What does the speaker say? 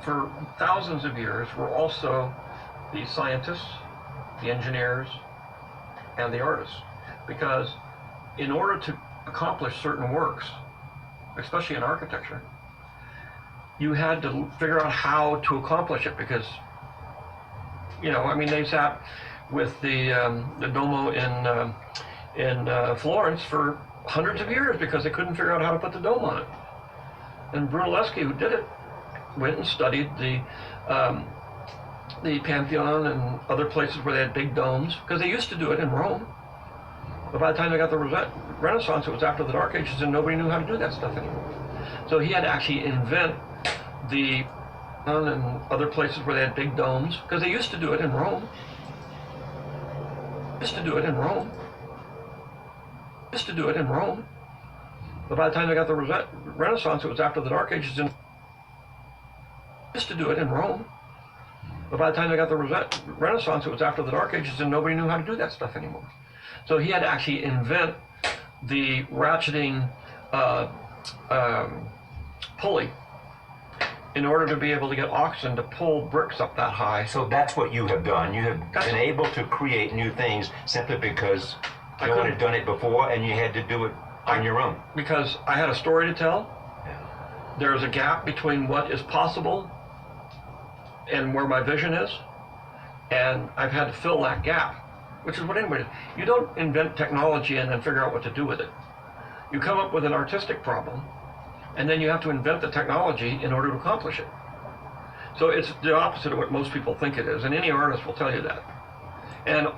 For thousands of years were also the scientists, the engineers, and the artists. Because in order to accomplish certain works, especially in architecture, you had to figure out how to accomplish it because, I mean, they sat with the Duomo in Florence for hundreds of years because they couldn't figure out how to put the dome on it. And Brunelleschi, who did it, went and studied the Pantheon and other places where they had big domes, because they used to do it in Rome. But by the time they got the Renaissance, it was after the Dark Ages, and nobody knew how to do that stuff anymore. So he had to actually invent the and other places where they had big domes, because they used to do it in Rome. Used to do it in Rome. Used to do it in Rome. But by the time they got the Renaissance, it was after the Dark Ages, and used to do it in Rome. But by the time they got the Renaissance, it was after the Dark Ages, and nobody knew how to do that stuff anymore. So he had to actually invent the ratcheting pulley in order to be able to get oxen to pull bricks up that high. So that's what you have done. You have been able to create new things simply because no one had done it before and you had to do it on your own. Because I had a story to tell. Yeah. There's a gap between what is possible and where my vision is, and I've had to fill that gap, which is what anybody does. You don't invent technology and then figure out what to do with it. You come up with an artistic problem, and then you have to invent the technology in order to accomplish it. So it's the opposite of what most people think it is, and any artist will tell you that. And